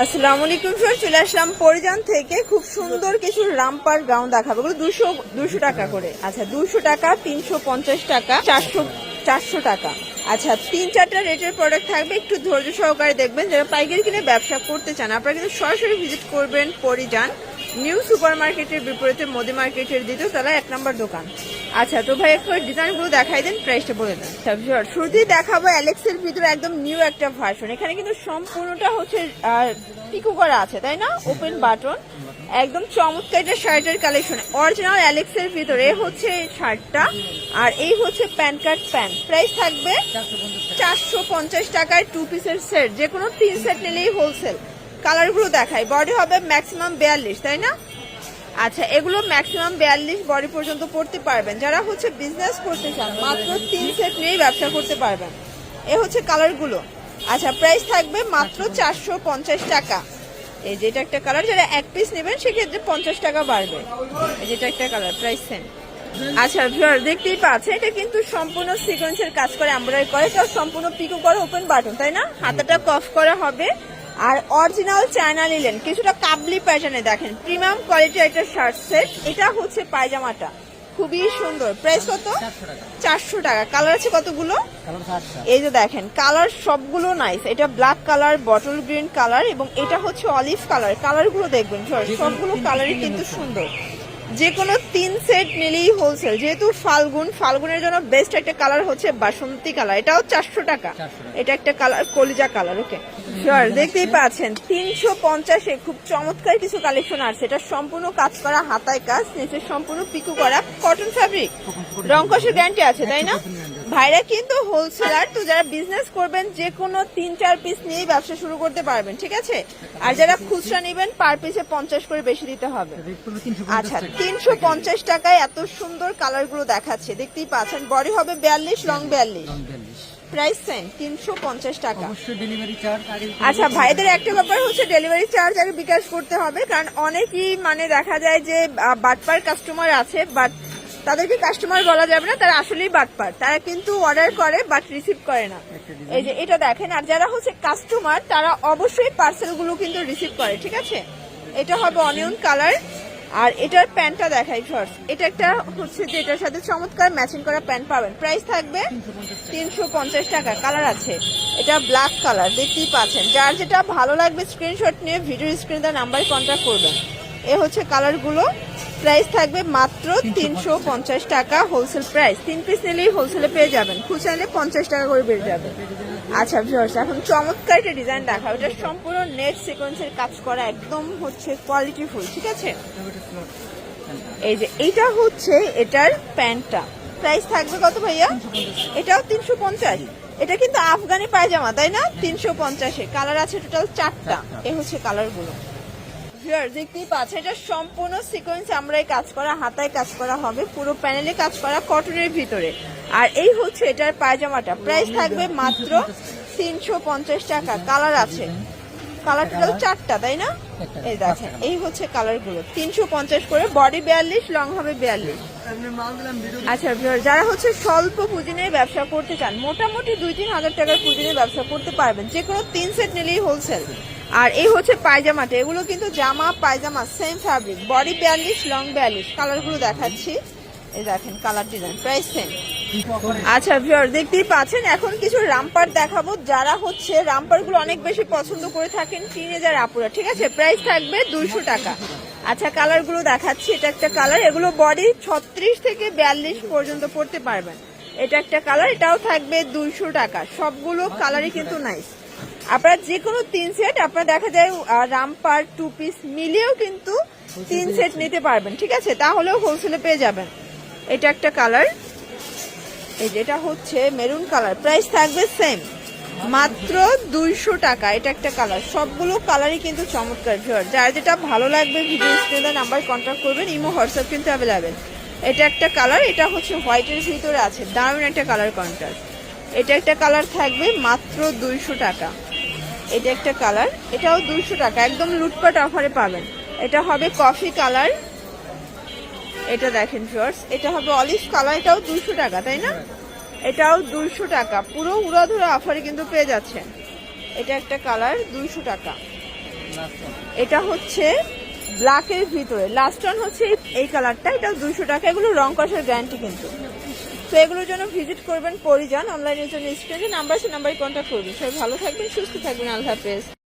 আসসালামু আলাইকুম স্যার, চলে আসলাম পরিজান থেকে। খুব সুন্দর কিছু রামপার গাউন দেখাবো। এগুলো 200 টাকা করে। আচ্ছা, 200 টাকা, 350 টাকা, 400 টাকা। আচ্ছা, 3-4টা রেটের প্রোডাক্ট থাকবে, একটু ধৈর্য সহকারে দেখবেন। যারা পাইকারি কিনে ব্যবসা করতে চান আপনারা কিন্তু সরাসরি ভিজিট করবেন পরিজান নিউ সুপার মার্কেটের বিপরীতে মোদি মার্কেটের 2য় তলায় 1 নম্বর দোকান। আচ্ছা, তো ভাই একবার ডিজাইনগুলো দেখাই দেন, প্রাইসটা বলে দেন। শুরুতেই দেখাবো অ্যালেক্সের ভিতরে একদম নিউ একটা ভার্সন। এখানে কিন্তু সম্পূর্ণটা হচ্ছে পিকো করা আছে, তাই না? ওপেন বাটন, একদম চমৎকার একটা শার্টের কালেকশন। অরিজিনাল অ্যালেক্সের ভিতরে হচ্ছে শার্টটা, আর এই হচ্ছে প্যান্ট কাট প্যান্ট। প্রাইস থাকবে 450 টাকায় 2 পিসের সেট। যে কোনো 3 সেট নিলেই হোলসেল। কালারগুলো দেখাই। বডি হবে ম্যাক্সিমাম 42, তাই না? আচ্ছা, এগুলো ম্যাক্সিমাম 42 বডি পর্যন্ত পড়তে পারবেন। যারা হচ্ছে বিজনেস করতে চান মাত্র 3 সেট নিয়েই ব্যবসা করতে পারবেন। এ হচ্ছে কালারগুলো। আচ্ছা, প্রাইস থাকবে মাত্র 450 টাকা। এই যেটা একটা কালার, যারা 1 পিস নেবেন সেক্ষেত্রে 50 টাকা বাড়বে। এই যেটা একটা কালার, প্রাইস সেম। আচ্ছা ভিউয়ার, দেখতেই পাচ্ছেন এটা কিন্তু সম্পূর্ণ সিকোয়েন্সের কাজ করে, এমব্রয়ডারি করে, তাও সম্পূর্ণ পিকো করে, ওপেন বাটন, তাই না? হাতাটা কফ করা হবে। আর অরিজিনাল চায়না লিলেন, কিছুটা কাবলি প্যাটার্নে দেখেন, প্রিমিয়াম কোয়ালিটির একটা শার্ট সেট। এটা হচ্ছে পায়জামাটা, খুবই সুন্দর। প্রাইস কত? 400 টাকা। কালার আছে কতগুলো? এই যে দেখেন, কালার সবগুলো নাইস। এটা black colour, bottle green colour, এবং এটা হচ্ছে অলিভ কালার। কালারগুলো দেখবেন, সবগুলো কালারই কিন্তু সুন্দর। যে কোনো 3 সেট নিলেই হোলসেল। যেহেতু ফাল্গুনের জন্য বেস্ট একটা কালার হচ্ছে বাসন্তী কালার, এটাও 400 টাকা। এটা একটা কালার কলিজা কালার। ওকে শিওর, দেখতেই পাচ্ছেন 350-এ খুব চমৎকার কিছু কালেকশন আছে। এটা সম্পূর্ণ কাজ করা, হাতায় কাজ, নিচে সম্পূর্ণ পিকো করা, কটন ফ্যাব্রিক, রং কষের গ্যারান্টি আছে, তাই না? ভাইরা কিন্তু হোলসেলার, তো যারা বিজনেস করবেন যে কোনো 3-4 পিস নিয়েই ব্যবসা শুরু করতে পারবেন, ঠিক আছে? আর যারা খুচরা নেবেন পার পিসে 50 করে বেশি দিতে হবে। আচ্ছা, 350 টাকায় এত সুন্দর কালারগুলো দেখাচ্ছে, দেখতেই পাচ্ছেন। বডি হবে 42, লং 42। প্রাইস সেম, 350 টাকা। আচ্ছা, ভাইদের একটা ব্যাপার হচ্ছে ডেলিভারি চার্জ আগে বিকাশ করতে হবে, কারণ অনেকেই মানে দেখা যায় যে বাটপার কাস্টমার আছে, বাট তাদেরকে কাস্টমার বলা যাবে না, তারা আসলেই বাটপার। তারা কিন্তু অর্ডার করে বাট রিসিভ করে না। এই যে এটা দেখেন। আর যারা হচ্ছে কাস্টমার তারা অবশ্যই পার্সেলগুলো কিন্তু রিসিভ করে, ঠিক আছে? এটা হবে অনিয়ন কালার। আর এটার প্যান্টটা দেখাই শর্টস। এটা একটা হচ্ছে যে এটার সাথে চমৎকার ম্যাচিং করা প্যান্ট পাবেন। প্রাইস থাকবে 350 টাকা। কালার আছে, এটা ব্ল্যাক কালার, দেখতেই পাচ্ছেন। যার যেটা ভালো লাগবে স্ক্রিনশট নিয়ে ভিডিও স্ক্রিনে তার নাম্বারে কন্ট্যাক্ট করবেন। এ হচ্ছে কালারগুলো। প্রাইস থাকবে মাত্র 350 টাকা হোলসেল প্রাইস। 3 পিস নিলেই হোলসেলে পেয়ে যাবেন, খুচরা নিলে 50 টাকা করে বেড়ে যাবে। আচ্ছা ভিউয়ার্স, এখন চমৎকার একটা ডিজাইন দেখা। এটা সম্পূর্ণ নেট সিকোয়েন্সের কাজ করা, একদম হচ্ছে কোয়ালিটি ফুল, ঠিক আছে? এই যে এইটা হচ্ছে এটার প্যান্টটা। প্রাইস থাকবে কত ভাইয়া? এটাও 350। এটা কিন্তু আফগানি পায়জামা, তাই না? 350-এ কালার আছে টোটাল 4টা। এ হচ্ছে কালারগুলো। দেখতেই পাচ্ছেন, এটা সম্পূর্ণ সিকোয়েন্স আমরাই কাজ করা, হাতায় কাজ করা হবে, পুরো প্যানেলে কাজ করা, কটনের ভিতরে। আর এই হচ্ছে এটার পায়জামাটা। প্রাইস থাকবে মাত্র 350 টাকা। কালার আছে, কালার টোটাল 4টা, তাই না? এই দেখেন, এই হচ্ছে কালারগুলো। 350 করে, বডি 42, লং হবে 42। আচ্ছা যারা হচ্ছে স্বল্প পুঁজি নিয়ে ব্যবসা করতে চান, মোটামুটি 2-3 হাজার টাকার পুঁজি নিয়ে ব্যবসা করতে পারবেন। যে কোনো 3 সেট নিলেই হোলসেল। আর এই হচ্ছে পায়জামাটা। এগুলো কিন্তু জামা পায়জামা সেম ফ্যাব্রিক, বডি 42, লং 42। কালারগুলো দেখাচ্ছি, এই দেখেন কালার ডিজাইন, প্রাইস সেম। আচ্ছা ভিউয়ার, দেখতেই পাচ্ছেন এখন কিছু রামপার দেখাবো। যারা হচ্ছে রামপার গুলো অনেক বেশি পছন্দ করে থাকেন টিনেজার আপুরা, ঠিক আছে? প্রাইস থাকবে 200 টাকা। আচ্ছা, কালার গুলো দেখাচ্ছি। এটা একটা কালার, এগুলো বডি 36 থেকে 42 পর্যন্ত পড়তে পারবেন। এটা একটা কালার, এটাও থাকবে 200 টাকা। সবগুলো কালারই কিন্তু নাইস। আপনারা যে কোনো 3 সেট, আপনারা দেখা যায় রামপার 2 পিস মিলিয়েও কিন্তু 3 সেট নিতে পারবেন, ঠিক আছে? তাহলেও হোলসেলে পেয়ে যাবেন। এটা একটা কালার, এই যেটা হচ্ছে মেরুন কালার। প্রাইস থাকবে সেম, মাত্র 200 টাকা। এটা একটা কালার, সবগুলো কালারই কিন্তু চমৎকার। যার যেটা ভালো লাগবে ভিডিও স্ক্রিনে নাম্বার কন্ট্যাক্ট করবেন, ইমো হোয়াটসঅ্যাপ কিন্তু অ্যাভেলেবেল। এটা একটা কালার, এটা হচ্ছে হোয়াইটের ভিতরে আছে, দারুণ একটা কালার কন্ট্রাস্ট। এটা একটা কালার থাকবে মাত্র 200 টাকা। এটা একটা কালার, এটাও 200 টাকা, একদম লুটপাট অফারে পাবেন। এটা হবে কফি কালার। এটা দেখেন ভিউয়ার্স, এটা হবে অলিভ কালার, এটাও 200 টাকা, তাই না? এটাও 200 টাকা, পুরো উড়াধুরা অফারে কিন্তু পেয়ে যাচ্ছেন। এটা একটা কালার, 200 টাকা। এটা হচ্ছে ব্ল্যাকের ভিতরে, লাস্ট ওয়ান হচ্ছে এই কালারটা, এটা 200 টাকা। এগুলো রং কষার গ্যারান্টি কিন্তু। তো এগুলোর জন্য ভিজিট করবেন পরিজান, অনলাইনের জন্য স্ক্রিনে নাম্বার আছে, নাম্বারে কন্ট্যাক্ট করবেন। সবাই ভালো থাকবেন, সুস্থ থাকবেন, আল্লাহ হাফেজ।